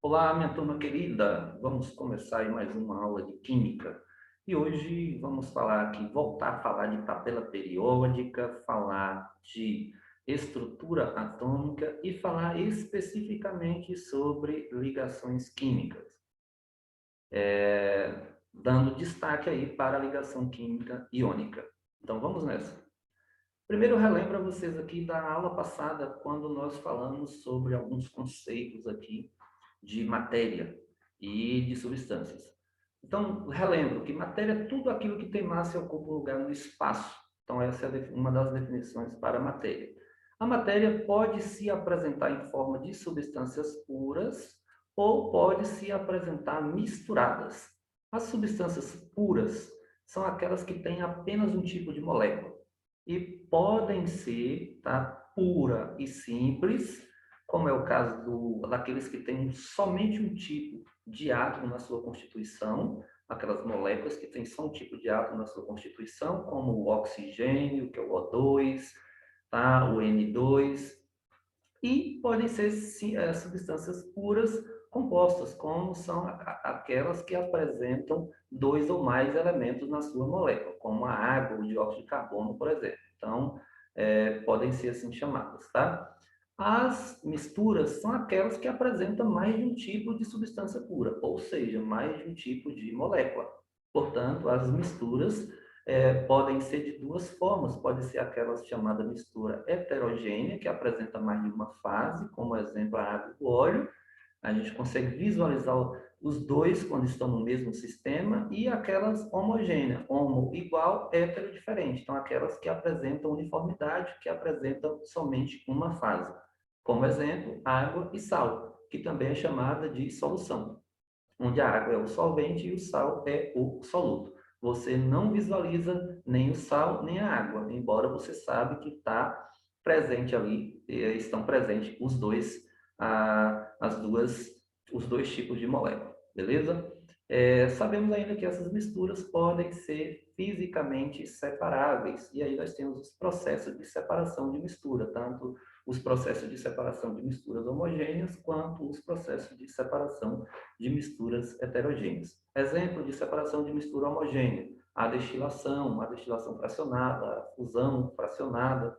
Olá, minha turma querida. Vamos começar aí mais uma aula de Química. E hoje vamos falar aqui, voltar a falar de tabela periódica, falar de estrutura atômica e falar especificamente sobre ligações químicas, dando destaque aí para a ligação química iônica. Então vamos nessa. Primeiro, relembro a vocês aqui da aula passada, quando nós falamos sobre alguns conceitos aqui de matéria e de substâncias. Então, relembro que matéria é tudo aquilo que tem massa e ocupa um lugar no espaço. Então, essa é uma das definições para matéria. A matéria pode se apresentar em forma de substâncias puras ou pode se apresentar misturadas. As substâncias puras são aquelas que têm apenas um tipo de molécula e podem ser, tá, pura e simples, como é o caso daqueles que têm somente um tipo de átomo na sua constituição, aquelas moléculas que têm só um tipo de átomo na sua constituição, como o oxigênio, que é o O2, tá? O N2, e podem ser substâncias puras compostas, como são aquelas que apresentam dois ou mais elementos na sua molécula, como a água, o dióxido de carbono, por exemplo. Então, podem ser assim chamadas, tá? As misturas são aquelas que apresentam mais de um tipo de substância pura, ou seja, mais de um tipo de molécula. Portanto, as misturas podem ser de duas formas. Pode ser aquela chamada mistura heterogênea, que apresenta mais de uma fase, como exemplo a água e o óleo. A gente consegue visualizar os dois quando estão no mesmo sistema, e aquelas homogêneas, homo igual, hétero diferente. Então, aquelas que apresentam uniformidade, que apresentam somente uma fase. Como exemplo, água e sal, que também é chamada de solução, onde a água é o solvente e o sal é o soluto. Você não visualiza nem o sal nem a água, embora você sabe que está presente ali, estão presentes os dois, os dois tipos de molécula, beleza? Sabemos ainda que essas misturas podem ser fisicamente separáveis, e aí nós temos os processos de separação de mistura, tanto os processos de separação de misturas homogêneas, quanto os processos de separação de misturas heterogêneas. Exemplo de separação de mistura homogênea: a destilação fracionada, a fusão fracionada.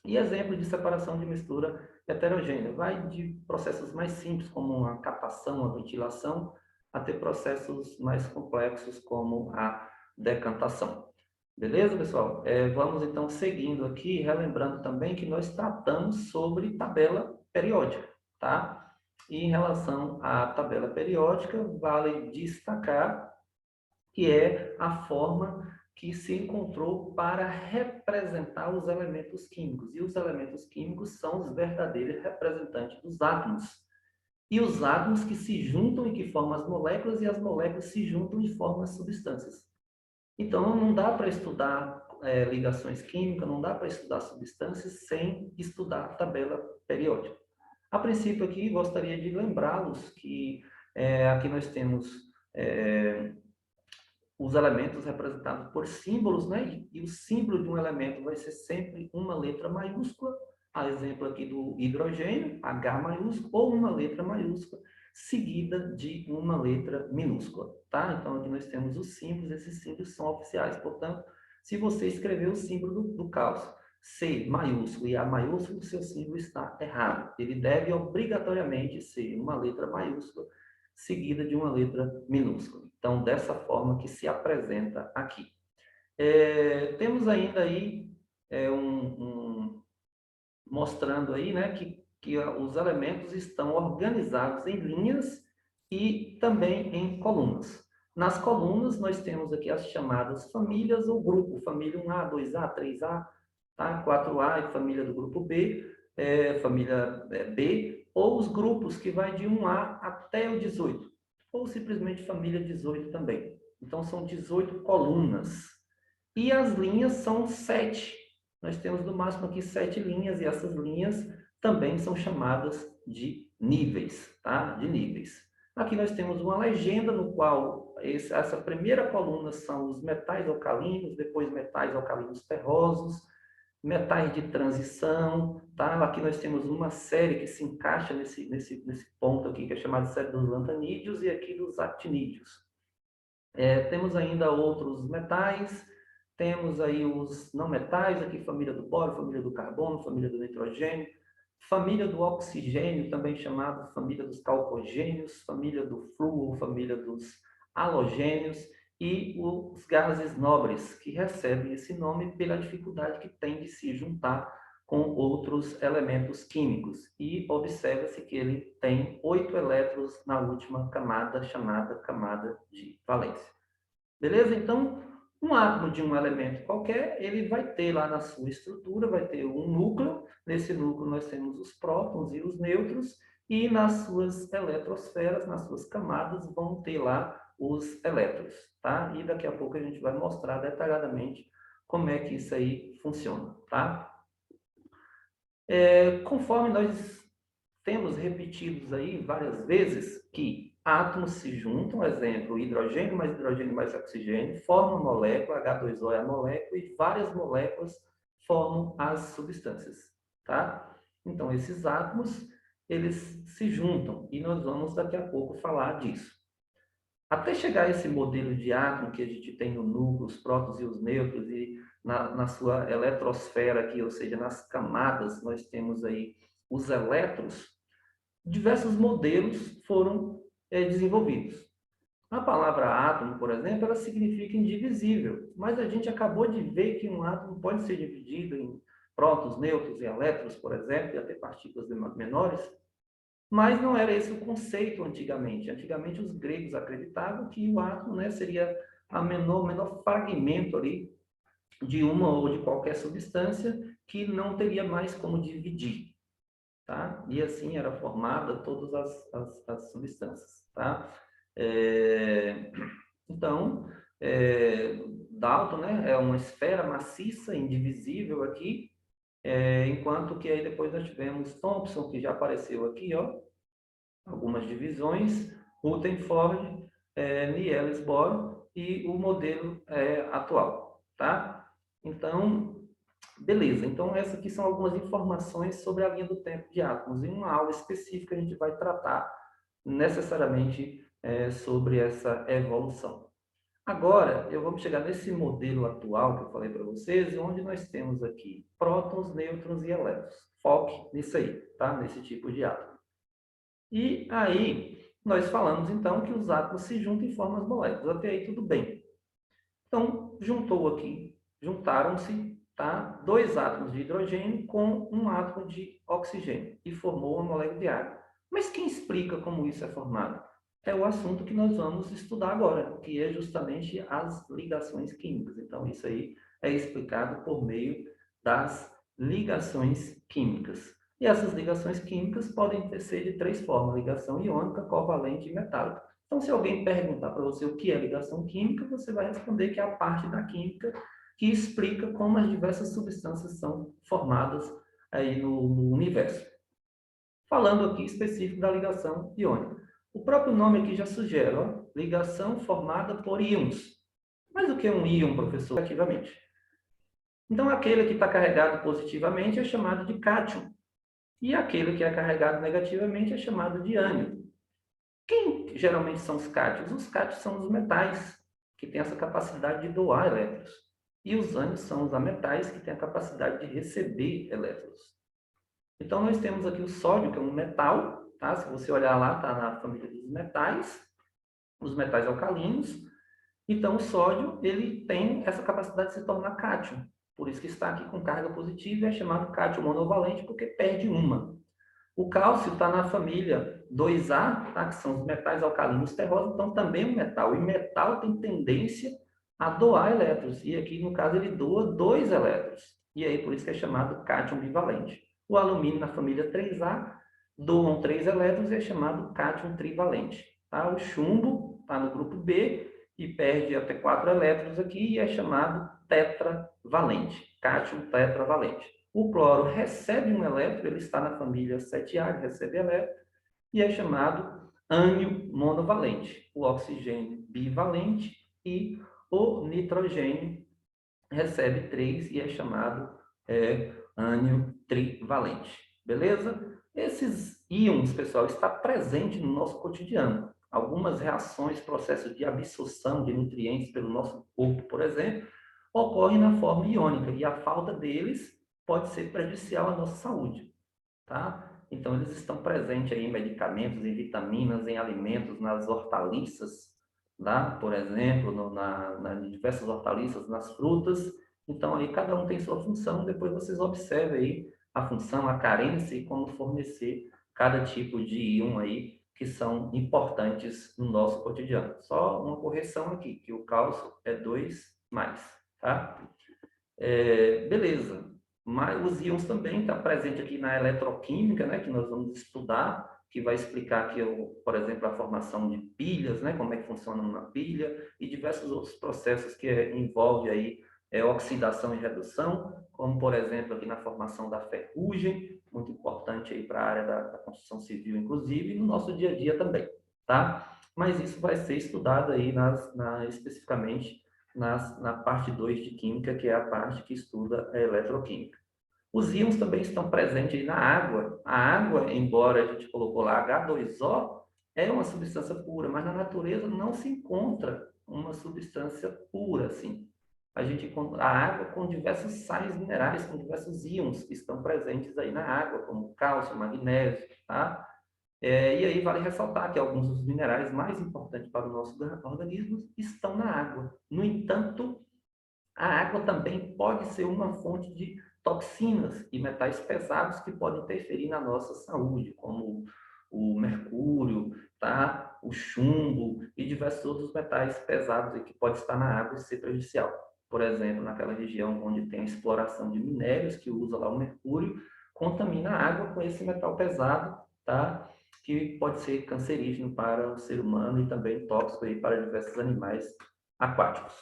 E exemplo de separação de mistura heterogênea: vai de processos mais simples, como a captação, a ventilação, até processos mais complexos, como a decantação. Beleza, pessoal? Vamos então seguindo aqui, relembrando também que nós tratamos sobre tabela periódica, tá? E em relação à tabela periódica, vale destacar que é a forma que se encontrou para representar os elementos químicos. E os elementos químicos são os verdadeiros representantes dos átomos. E os átomos que se juntam e que formam as moléculas, e as moléculas se juntam e formam as substâncias. Então, não dá para estudar ligações químicas, não dá para estudar substâncias sem estudar a tabela periódica. A princípio, aqui, gostaria de lembrá-los que aqui nós temos os elementos representados por símbolos, né? E o símbolo de um elemento vai ser sempre uma letra maiúscula, a exemplo aqui do hidrogênio, H maiúsculo, ou uma letra maiúscula, seguida de uma letra minúscula, tá? Então, aqui nós temos os símbolos, esses símbolos são oficiais. Portanto, se você escrever o símbolo do cálcio, C maiúsculo e A maiúsculo, o seu símbolo está errado. Ele deve obrigatoriamente ser uma letra maiúscula, seguida de uma letra minúscula. Então, dessa forma que se apresenta aqui. Temos ainda aí mostrando aí, né, que os elementos estão organizados em linhas e também em colunas. Nas colunas, nós temos aqui as chamadas famílias ou grupo, família 1A, 2A, 3A, tá? 4A é família do grupo B, família B, ou os grupos que vai de 1A até o 18, ou simplesmente família 18 também. Então, são 18 colunas. E as linhas são 7. Nós temos no máximo aqui 7 linhas, e essas linhas também são chamadas de níveis, tá? De níveis. Aqui nós temos uma legenda no qual essa primeira coluna são os metais alcalinos, depois metais alcalinos terrosos, metais de transição, tá? Aqui nós temos uma série que se encaixa nesse ponto aqui, que é chamada série dos lantanídeos e aqui dos actinídeos. Temos ainda outros metais, temos aí os não metais, aqui família do boro, família do carbono, família do nitrogênio, família do oxigênio, também chamado família dos calcogênios, família do flúor, família dos halogênios, e os gases nobres, que recebem esse nome pela dificuldade que tem de se juntar com outros elementos químicos. E observa-se que ele tem 8 elétrons na última camada, chamada camada de valência. Beleza? Então, um átomo de um elemento qualquer, ele vai ter lá na sua estrutura, vai ter um núcleo. Nesse núcleo nós temos os prótons e os nêutrons, e nas suas eletrosferas, nas suas camadas, vão ter lá os elétrons, tá? E daqui a pouco a gente vai mostrar detalhadamente como é que isso aí funciona, tá? Conforme nós temos repetidos aí várias vezes que átomos se juntam, exemplo, hidrogênio mais oxigênio, formam molécula, H2O é a molécula, e várias moléculas formam as substâncias, tá? Então, esses átomos, eles se juntam, e nós vamos daqui a pouco falar disso. Até chegar a esse modelo de átomo que a gente tem no núcleo, os prótons e os nêutrons, e na sua eletrosfera aqui, ou seja, nas camadas, nós temos aí os elétrons, diversos modelos foram desenvolvidos. A palavra átomo, por exemplo, ela significa indivisível, mas a gente acabou de ver que um átomo pode ser dividido em prótons, nêutrons e elétrons, por exemplo, e até partículas menores, mas não era esse o conceito antigamente. Antigamente, os gregos acreditavam que o átomo, né, seria o menor fragmento ali de uma ou de qualquer substância que não teria mais como dividir, tá? E assim era formada todas as substâncias, tá? Então, Dalton, né, é uma esfera maciça, indivisível aqui, enquanto que aí depois nós tivemos Thomson, que já apareceu aqui, ó, algumas divisões, Rutherford, Niels Bohr e o modelo atual, tá? Então, beleza. Então, essas aqui são algumas informações sobre a linha do tempo de átomos. Em uma aula específica, a gente vai tratar necessariamente sobre essa evolução. Agora, eu vou chegar nesse modelo atual que eu falei para vocês, onde nós temos aqui prótons, nêutrons e elétrons. Foque nisso aí, tá? Nesse tipo de átomo. E aí, nós falamos então que os átomos se juntam e formam as moléculas. Até aí tudo bem. Então, juntou aqui, juntaram-se, tá? 2 átomos de hidrogênio com um átomo de oxigênio e formou uma molécula de água. Mas quem explica como isso é formado? É o assunto que nós vamos estudar agora, que é justamente as ligações químicas. Então, isso aí é explicado por meio das ligações químicas. E essas ligações químicas podem ser de 3 formas: ligação iônica, covalente e metálica. Então, se alguém perguntar para você o que é ligação química, você vai responder que é a parte da química que explica como as diversas substâncias são formadas aí no universo. Falando aqui específico da ligação iônica. O próprio nome aqui já sugere, ó, ligação formada por íons. Mas o que é um íon, professor? Negativamente. Então, aquele que está carregado positivamente é chamado de cátion. E aquele que é carregado negativamente é chamado de ânion. Quem geralmente são os cátions? Os cátions são os metais, que têm essa capacidade de doar elétrons. E os ânions são os ametais, que têm a capacidade de receber elétrons. Então, nós temos aqui o sódio, que é um metal, tá? Se você olhar lá, está na família dos metais, os metais alcalinos. Então, o sódio, ele tem essa capacidade de se tornar cátion. Por isso que está aqui com carga positiva e é chamado cátion monovalente, porque perde uma. O cálcio está na família 2A, tá? Que são os metais alcalinos terrosos, então também é um metal. E metal tem tendência a doar elétrons. E aqui, no caso, ele doa 2 elétrons. E aí, por isso que é chamado cátion bivalente. O alumínio na família 3A doam 3 elétrons e é chamado cátion trivalente. Tá? O chumbo está no grupo B e perde até 4 elétrons aqui e é chamado tetravalente. Cátion tetravalente. O cloro recebe um elétron, ele está na família 7A, ele recebe elétron, e é chamado ânion monovalente. O oxigênio bivalente e o nitrogênio recebe 3 e é chamado ânion trivalente. Beleza? Esses íons, pessoal, está presente no nosso cotidiano. Algumas reações, processos de absorção de nutrientes pelo nosso corpo, por exemplo, ocorrem na forma iônica e a falta deles pode ser prejudicial à nossa saúde, tá? Então, eles estão presentes aí em medicamentos, em vitaminas, em alimentos, nas hortaliças, tá? Por exemplo, em diversas hortaliças, nas frutas. Então, aí cada um tem sua função. Depois vocês observem aí a função, a carência e como fornecer cada tipo de íon aí que são importantes no nosso cotidiano. Só uma correção aqui, que o cálcio é 2+, tá? Beleza. Mas os íons também estão presentes aqui na eletroquímica, né, que nós vamos estudar, que vai explicar aqui, por exemplo, a formação de pilhas, né, como é que funciona uma pilha, e diversos outros processos que envolvem aí oxidação e redução, como, por exemplo, aqui na formação da ferrugem, muito importante aí para a área da construção civil, inclusive, e no nosso dia a dia também, tá? Mas isso vai ser estudado aí especificamente na parte 2 de Química, que é a parte que estuda a eletroquímica. Os íons também estão presentes na água. A água, embora a gente colocou lá H2O, é uma substância pura, mas na natureza não se encontra uma substância pura, assim. A água com diversos sais minerais, com diversos íons que estão presentes aí na água, como cálcio, magnésio, tá? E aí vale ressaltar que alguns dos minerais mais importantes para o nosso organismo estão na água. No entanto, a água também pode ser uma fonte de toxinas e metais pesados que podem interferir na nossa saúde, como o mercúrio, tá? O chumbo e diversos outros metais pesados que podem estar na água e ser prejudicial. Por exemplo, naquela região onde tem a exploração de minérios, que usa lá o mercúrio, contamina a água com esse metal pesado, tá? Que pode ser cancerígeno para o ser humano e também tóxico aí para diversos animais aquáticos.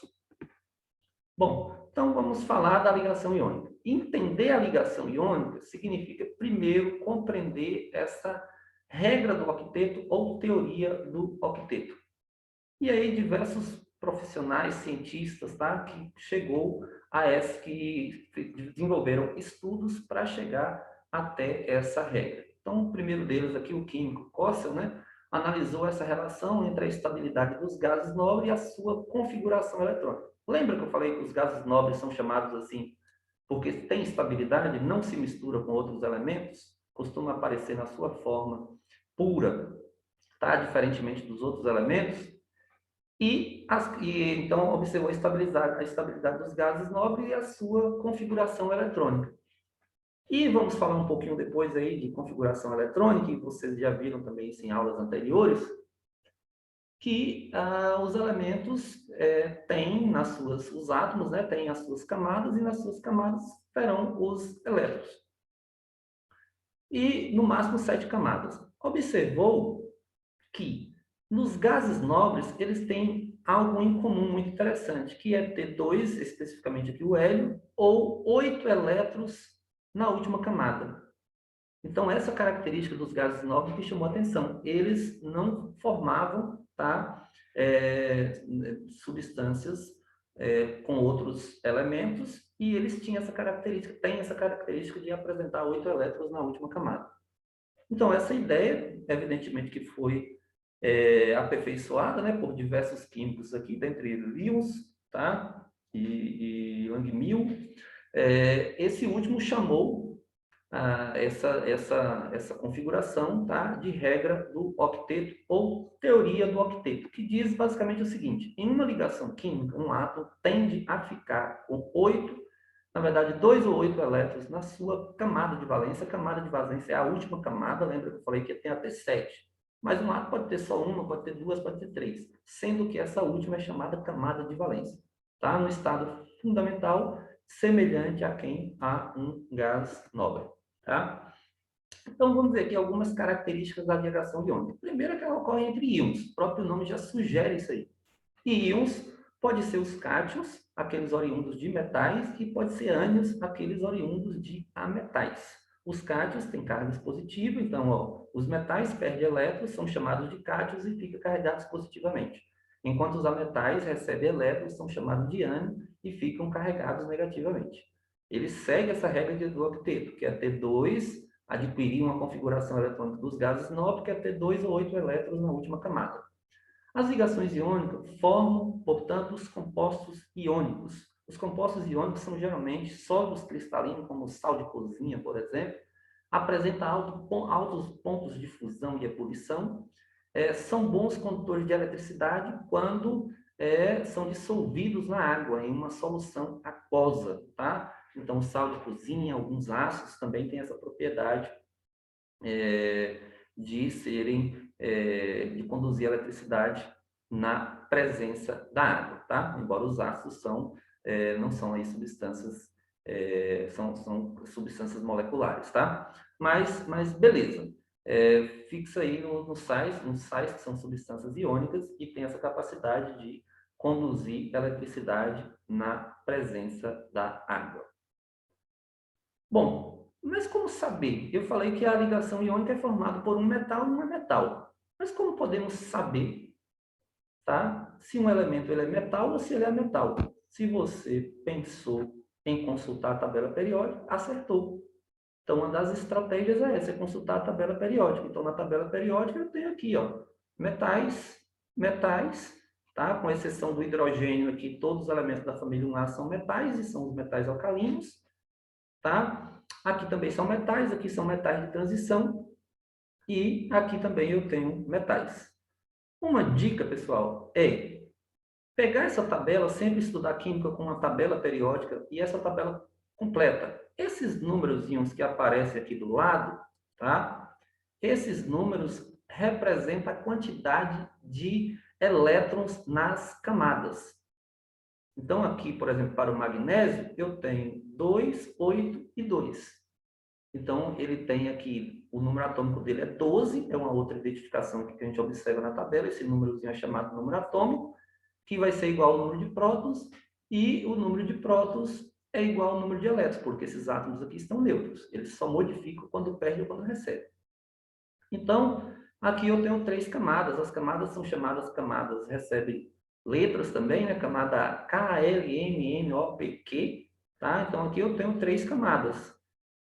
Bom, então vamos falar da ligação iônica. Entender a ligação iônica significa, primeiro, compreender essa regra do octeto ou teoria do octeto. E aí diversos profissionais, cientistas, tá, que que desenvolveram estudos para chegar até essa regra. Então, o primeiro deles aqui, o químico Kossel, né, analisou essa relação entre a estabilidade dos gases nobres e a sua configuração eletrônica. Lembra que eu falei que os gases nobres são chamados assim porque têm estabilidade, não se mistura com outros elementos, costuma aparecer na sua forma pura, tá? Diferentemente dos outros elementos. Então observou a estabilidade dos gases nobres e a sua configuração eletrônica. E vamos falar um pouquinho depois aí de configuração eletrônica, e vocês já viram também isso em aulas anteriores, que os elementos têm os átomos, né, têm as suas camadas, e nas suas camadas terão os elétrons. E no máximo 7 camadas. Observou que nos gases nobres eles têm algo em comum muito interessante, que é ter 2, especificamente aqui o hélio, ou 8 elétrons na última camada. Então, essa característica dos gases nobres que chamou a atenção. Eles não formavam, tá, substâncias com outros elementos, e eles tinham têm essa característica de apresentar 8 elétrons na última camada. Então, essa ideia, evidentemente, que foi aperfeiçoada, né, por diversos químicos aqui, dentre eles Lyons, tá, e Langmuir. Esse último chamou essa configuração, tá, de regra do octeto ou teoria do octeto, que diz basicamente o seguinte: em uma ligação química, um átomo tende a ficar com 8, na verdade 2 ou 8 elétrons na sua camada de valência. A camada de valência é a última camada, lembra que eu falei que tem até 7. Mas um átomo pode ter só uma, pode ter duas, pode ter 3, sendo que essa última é chamada camada de valência, tá? No estado fundamental, semelhante a um gás nobre. Tá? Então, vamos ver aqui algumas características da ligação iônica. Primeiro é que ela ocorre entre íons, o próprio nome já sugere isso aí. E íons pode ser os cátions, aqueles oriundos de metais, e pode ser ânions, aqueles oriundos de ametais. Os cátions têm cargas positivas, então os metais perdem elétrons, são chamados de cátions e ficam carregados positivamente. Enquanto os ametais recebem elétrons, são chamados de ânion e ficam carregados negativamente. ele segue essa regra do octeto, que é T2, adquirir uma configuração eletrônica dos gases nobres, que é T2 ou 8 elétrons na última camada. As ligações iônicas formam, portanto, os compostos iônicos. Os compostos iônicos são geralmente sólidos cristalinos, como o sal de cozinha, por exemplo, apresentam altos pontos de fusão e ebulição, são bons condutores de eletricidade quando são dissolvidos na água, em uma solução aquosa, tá? Então, o sal de cozinha, alguns ácidos também têm essa propriedade de serem, de conduzir eletricidade na presença da água, tá? Embora os ácidos não são aí substâncias, são substâncias moleculares, tá? Mas beleza. Fixa aí nos sais que são substâncias iônicas e tem essa capacidade de conduzir eletricidade na presença da água. Bom, mas como saber? Eu falei que a ligação iônica é formada por um metal e um metal. Mas como podemos saber, tá? Se um elemento ele é metal ou se ele é metal? Se você pensou em consultar a tabela periódica, acertou. Então, uma das estratégias é essa, é consultar a tabela periódica. Então, na tabela periódica eu tenho aqui, ó, metais, tá? Com exceção do hidrogênio aqui, todos os elementos da família 1A são metais e são os metais alcalinos, tá? Aqui também são metais, aqui são metais de transição e aqui também eu tenho metais. Uma dica, pessoal, é pegar essa tabela, sempre estudar química com uma tabela periódica e essa tabela completa. Esses númerozinhos que aparecem aqui do lado, tá? Esses números representam a quantidade de elétrons nas camadas. Então, aqui, por exemplo, para o magnésio, eu tenho 2, 8 e 2. Então, ele tem aqui, o número atômico dele é 12, é uma outra identificação que a gente observa na tabela, esse númerozinho é chamado número atômico, que vai ser igual ao número de prótons, e o número de prótons é igual ao número de elétrons, porque esses átomos aqui estão neutros, eles só modificam quando perde ou quando recebe. Então, aqui eu tenho 3 camadas, as camadas são chamadas camadas, recebem letras também, né? Camada K, L, M, N, O, P, Q, tá? Então, aqui eu tenho 3 camadas.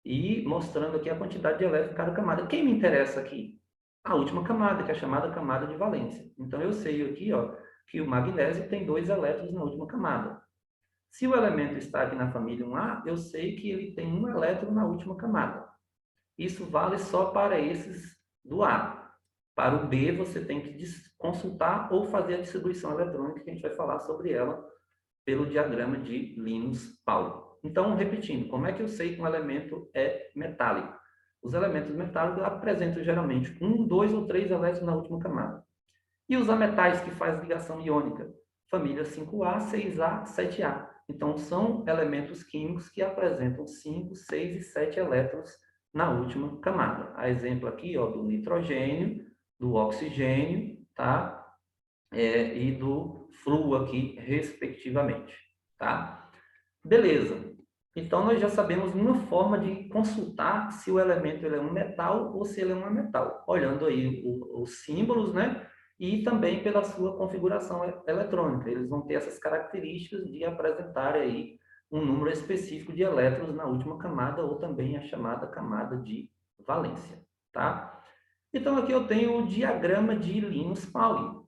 E mostrando aqui a quantidade de elétrons em cada camada. Quem me interessa aqui? A última camada, que é a chamada camada de valência. Então, eu sei aqui, ó, que o magnésio tem 2 elétrons na última camada. Se o elemento está aqui na família 1A, eu sei que ele tem 1 elétron na última camada. Isso vale só para esses do A. Para o B, você tem que consultar ou fazer a distribuição eletrônica, que a gente vai falar sobre ela pelo diagrama de Linus-Pauling. Então, repetindo, como é que eu sei que um elemento é metálico? Os elementos metálicos apresentam geralmente 1, 2 ou 3 elétrons na última camada. E os ametais que fazem ligação iônica? Família 5A, 6A, 7A. Então, são elementos químicos que apresentam 5, 6 e 7 elétrons na última camada. A exemplo aqui, ó, do nitrogênio, do oxigênio, tá? E do flúor aqui, respectivamente, tá? Beleza. Então, nós já sabemos uma forma de consultar se o elemento ele é um metal ou se ele é um ametal, olhando aí os símbolos, né? E também pela sua configuração eletrônica. Eles vão ter essas características de apresentar aí um número específico de elétrons na última camada, ou também a chamada camada de valência, tá? Então, aqui eu tenho o diagrama de Linus-Pauling.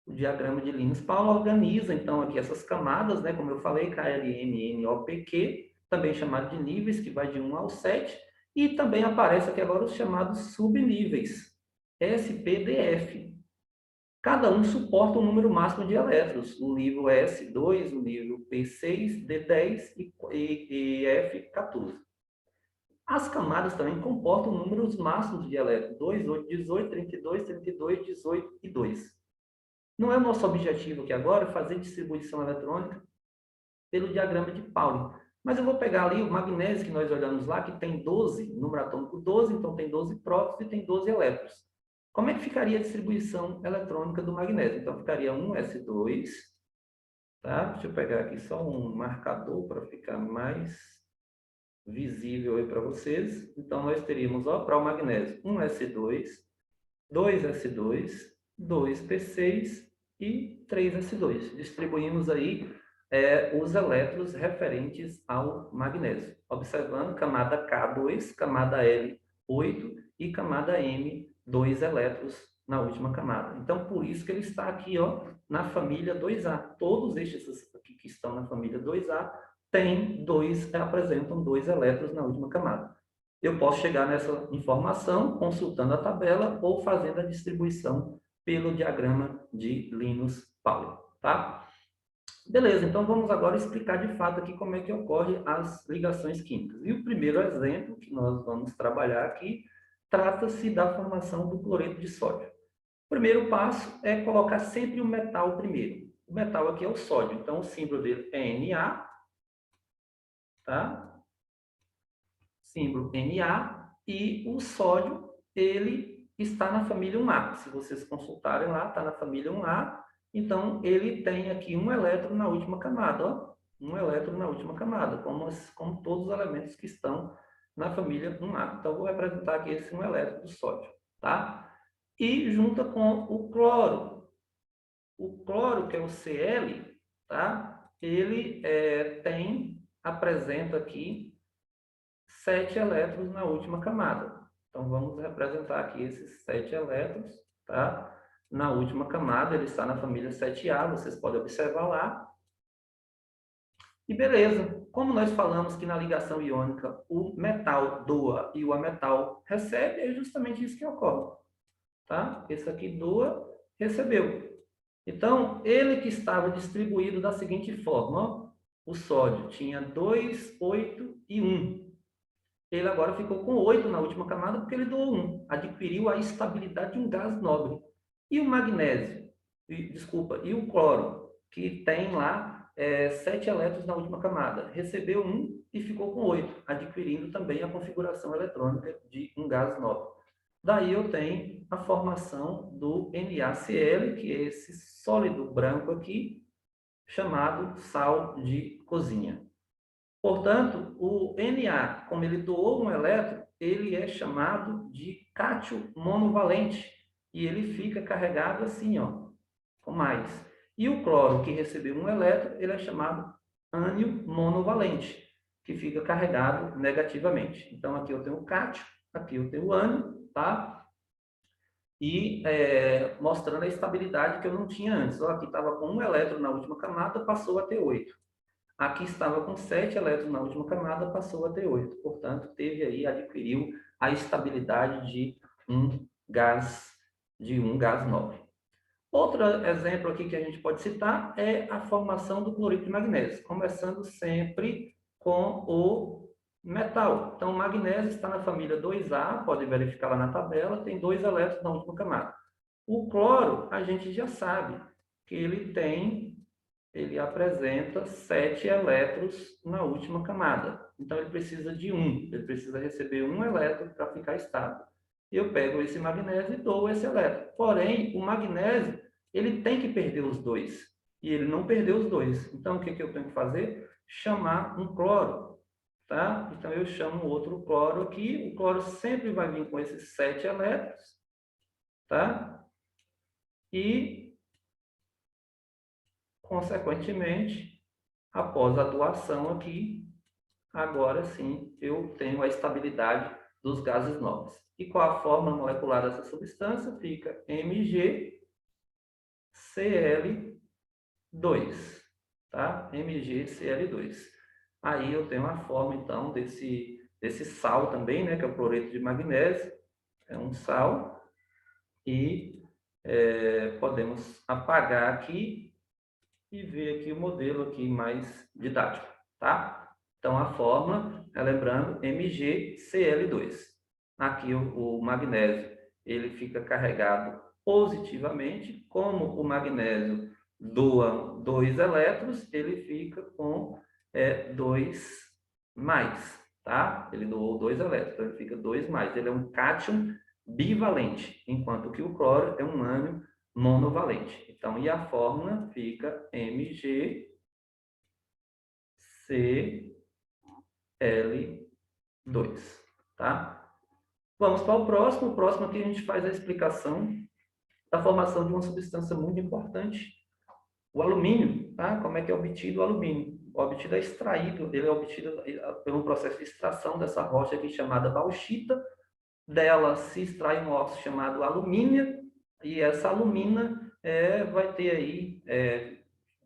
O diagrama de Linus-Pauling organiza, então, aqui essas camadas, né? Como eu falei, KLMNOPQ, também chamado de níveis, que vai de 1 ao 7, e também aparece aqui agora os chamados subníveis, SPDF. Cada um suporta um número máximo de elétrons, o nível S2, o nível P6, D10 e F14. As camadas também comportam números máximos de elétrons, 2, 8, 18, 32, 32, 18 e 2. Não é o nosso objetivo aqui agora fazer distribuição eletrônica pelo diagrama de Pauling. Mas eu vou pegar ali o magnésio que nós olhamos lá, que tem 12, número atômico 12, então tem 12 prótons e tem 12 elétrons. Como é que ficaria a distribuição eletrônica do magnésio? Então, ficaria 1s2, tá? Deixa eu pegar aqui só um marcador para ficar mais visível aí para vocês. Então, nós teríamos, ó, para o magnésio, 1s2, 2s2, 2p6 e 3s2. Distribuímos aí os elétrons referentes ao magnésio. Observando camada K2, camada L8 e camada M, 2 elétrons na última camada. Então, por isso que ele está aqui, ó, na família 2A. Todos estes aqui que estão na família 2A apresentam 2 elétrons na última camada. Eu posso chegar nessa informação consultando a tabela ou fazendo a distribuição pelo diagrama de Linus-Pauling, tá? Beleza, então vamos agora explicar de fato aqui como é que ocorre as ligações químicas. E o primeiro exemplo que nós vamos trabalhar aqui trata-se da formação do cloreto de sódio. O primeiro passo é colocar sempre o metal primeiro. O metal aqui é o sódio, então o símbolo dele é Na, tá? Símbolo Na, e o sódio, ele está na família 1A. Se vocês consultarem lá, está na família 1A, então ele tem aqui um elétron na última camada, ó, um elétron na última camada, como todos os elementos que estão na família 1A. Então, vou representar aqui esse um elétron do sódio, tá? E junta com o cloro. O cloro, que é o Cl, tá? Ele apresenta aqui 7 elétrons na última camada. Então, vamos representar aqui esses 7 elétrons, tá? Na última camada, ele está na família 7A, vocês podem observar lá. E beleza, como nós falamos que na ligação iônica o metal doa e o ametal recebe, é justamente isso que ocorre, tá? Esse aqui doa, recebeu. Então, ele que estava distribuído da seguinte forma, ó, o sódio tinha 2, 8 e 1. Ele agora ficou com 8 na última camada porque ele doou 1. Adquiriu a estabilidade de um gás nobre. E o magnésio, e o cloro, que tem lá 7 elétrons na última camada, recebeu 1 e ficou com 8, adquirindo também a configuração eletrônica de um gás nobre. Daí eu tenho a formação do NaCl, que é esse sólido branco aqui, chamado sal de cozinha. Portanto, o Na, como ele doou um elétron, ele é chamado de cátion monovalente. E ele fica carregado assim, ó, com mais. E o cloro, que recebeu um elétron, ele é chamado ânion monovalente, que fica carregado negativamente. Então, aqui eu tenho o cátion, aqui eu tenho o ânion, tá? E mostrando a estabilidade que eu não tinha antes. Ó, aqui estava com um elétron na última camada, passou a ter 8. Aqui estava com 7 elétrons na última camada, passou a ter 8. Portanto, adquiriu a estabilidade de um gás nobre. Outro exemplo aqui que a gente pode citar é a formação do cloreto de magnésio, começando sempre com o metal. Então, o magnésio está na família 2A, pode verificar lá na tabela, tem 2 elétrons na última camada. O cloro, a gente já sabe que ele apresenta 7 elétrons na última camada. Então, ele precisa de 1. Ele precisa receber 1 elétron para ficar estável. Eu pego esse magnésio e dou esse elétron. Porém, o magnésio, ele tem que perder os 2. E ele não perdeu os 2. Então, o que eu tenho que fazer? Chamar um cloro. Tá? Então, eu chamo outro cloro aqui. O cloro sempre vai vir com esses 7 elétrons. Tá? E consequentemente, após a doação aqui, agora sim eu tenho a estabilidade dos gases nobres. E qual a fórmula molecular dessa substância? Fica MgCl2, tá? MgCl2. Aí eu tenho a forma, então, desse sal também, né, que é o cloreto de magnésio, é um sal, e podemos apagar aqui e ver aqui o modelo aqui mais didático, tá? Então, a forma, lembrando, MgCl2. Aqui o magnésio, ele fica carregado positivamente. Como o magnésio doa 2 elétrons, ele fica com 2 mais, tá? Ele doou 2 elétrons, então ele fica 2 mais. Ele é um cátion bivalente, enquanto que o cloro é um ânion monovalente. Então, e a fórmula fica MgCl2, tá? Vamos para o próximo. O próximo aqui a gente faz a explicação da formação de uma substância muito importante, O alumínio, tá? Como é que é obtido o alumínio? O obtido é extraído, ele é obtido pelo processo de extração dessa rocha aqui chamada bauxita. Dela se extrai um óxido chamado alumínio, e essa alumina vai ter aí,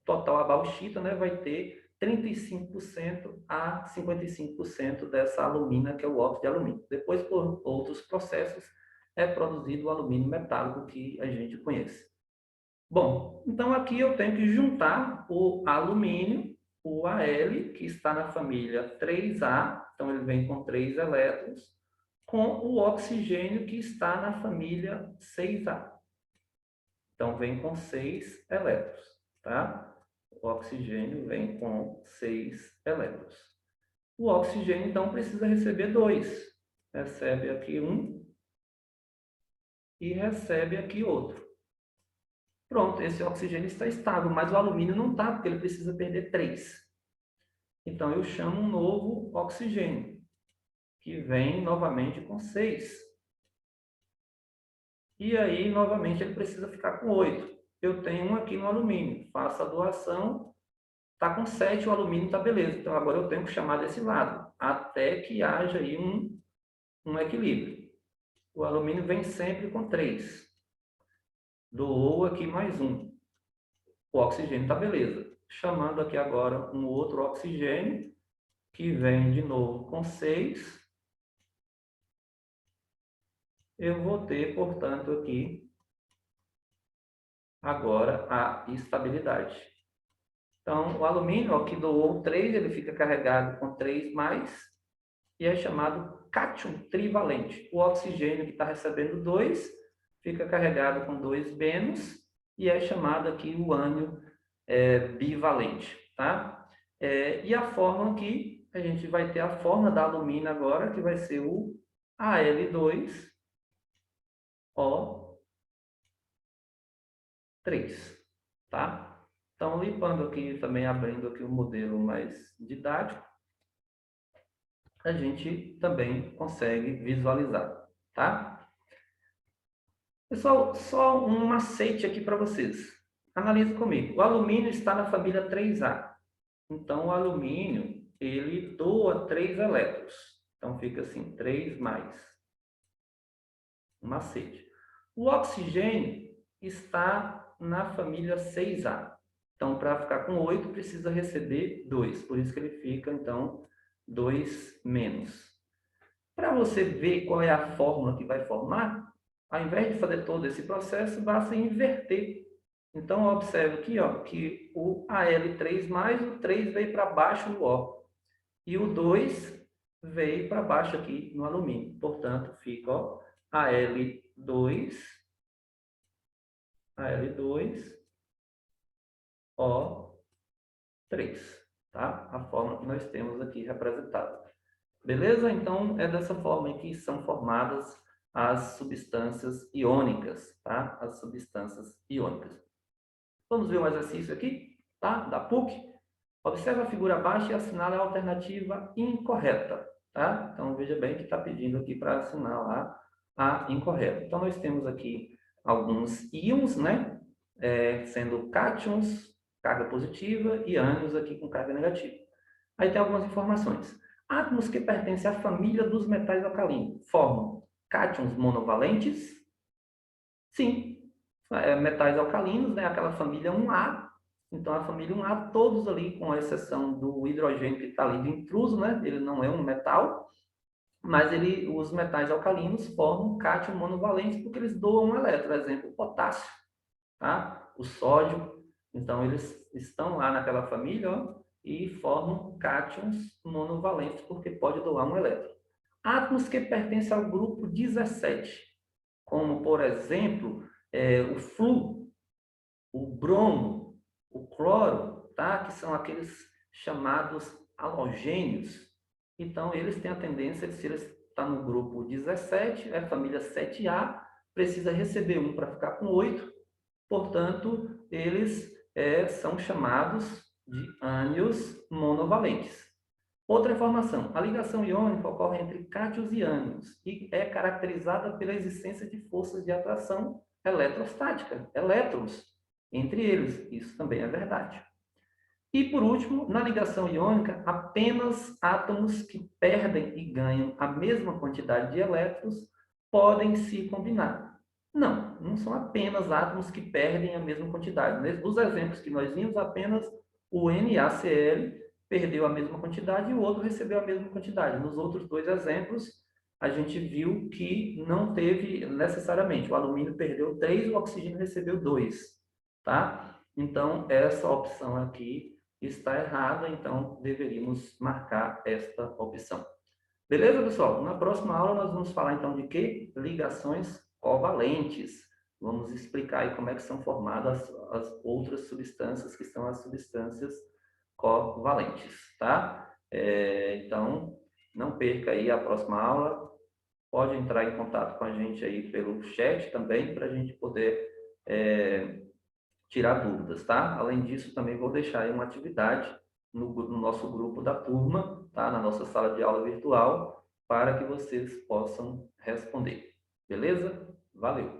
total a bauxita, né, vai ter 35% a 55% dessa alumina, que é o óxido de alumínio. Depois, por outros processos, é produzido o alumínio metálico que a gente conhece. Bom, então aqui eu tenho que juntar o alumínio, o Al, que está na família 3A, então ele vem com 3 elétrons, com o oxigênio, que está na família 6A. Então vem com 6 elétrons, tá? O oxigênio vem com 6 elétrons. O oxigênio, então, precisa receber 2. Recebe aqui um e recebe aqui outro. Pronto, esse oxigênio está estável, mas o alumínio não está, porque ele precisa perder 3. Então, eu chamo um novo oxigênio, que vem novamente com 6. E aí, novamente, ele precisa ficar com 8. Eu tenho um aqui no alumínio, faço a doação, está com 7, o alumínio está beleza. Então, agora eu tenho que chamar desse lado, até que haja aí um equilíbrio. O alumínio vem sempre com 3. Doou aqui mais um. O oxigênio está beleza. Chamando aqui agora um outro oxigênio, que vem de novo com 6. Eu vou ter, portanto, aqui agora a estabilidade. Então, o alumínio, ó, que doou 3, ele fica carregado com 3+, e é chamado cátion trivalente. O oxigênio que está recebendo 2 fica carregado com 2-, e é chamado aqui o ânion bivalente, tá? E a fórmula aqui, a gente vai ter a fórmula da alumínio agora, que vai ser o Al2O3, tá? Então, limpando aqui, também abrindo aqui o modelo mais didático, a gente também consegue visualizar, tá? Pessoal, só um macete aqui para vocês. Analise comigo. O alumínio está na família 3A. Então, o alumínio, ele doa 3 elétrons. Então, fica assim, 3+. Um macete. O oxigênio está na família 6A. Então, para ficar com 8, precisa receber 2. Por isso que ele fica, então, 2-. Para você ver qual é a fórmula que vai formar, ao invés de fazer todo esse processo, basta inverter. Então, observe aqui, ó, que o Al3+, o 3 veio para baixo no O. E o 2 veio para baixo aqui no alumínio. Portanto, fica, ó, Al2, O3, tá? A forma que nós temos aqui representada. Beleza? Então, é dessa forma que são formadas as substâncias iônicas, tá? As substâncias iônicas. Vamos ver um exercício aqui, tá? Da PUC. Observe a figura abaixo e assinale a alternativa incorreta, tá? Então, veja bem que está pedindo aqui para assinalar a incorreta. Então, nós temos aqui alguns íons, né? Sendo cátions, carga positiva, e ânions aqui com carga negativa. Aí tem algumas informações. Átomos que pertencem à família dos metais alcalinos formam cátions monovalentes? Sim. Metais alcalinos, né? Aquela família 1A. Então, a família 1A, todos ali, com exceção do hidrogênio que está ali de intruso, né? Ele não é um metal, mas os metais alcalinos formam cátion monovalentes porque eles doam um elétron. Por exemplo, o potássio, tá? O sódio. Então, eles estão lá naquela família, ó, e formam cátions monovalentes, porque pode doar um elétron. Átomos que pertencem ao grupo 17, como, por exemplo, o flúor, o bromo, o cloro, tá? Que são aqueles chamados halogênios. Então, eles têm a tendência de, se eles estão no grupo 17, é a família 7A, precisa receber um para ficar com 8, portanto, eles são chamados de ânions monovalentes. Outra informação, a ligação iônica ocorre entre cátions e ânions e é caracterizada pela existência de forças de atração eletrostática, elétrons. entre eles. Isso também é verdade. E, por último, na ligação iônica, apenas átomos que perdem e ganham a mesma quantidade de elétrons podem se combinar. Não, não são apenas átomos que perdem a mesma quantidade. Nos exemplos que nós vimos, apenas o NaCl perdeu a mesma quantidade e o outro recebeu a mesma quantidade. Nos outros dois exemplos, a gente viu que não teve necessariamente. O alumínio perdeu 3, o oxigênio recebeu 2. Tá? Então, essa opção aqui está errada, então deveríamos marcar esta opção. Beleza, pessoal? Na próxima aula nós vamos falar então de quê? Ligações covalentes. Vamos explicar aí como é que são formadas as outras substâncias, que são as substâncias covalentes, tá? Então, não perca aí a próxima aula. Pode entrar em contato com a gente aí pelo chat também, para a gente poder tirar dúvidas, tá? Além disso, também vou deixar aí uma atividade no nosso grupo da turma, tá? Na nossa sala de aula virtual, para que vocês possam responder. Beleza? Valeu!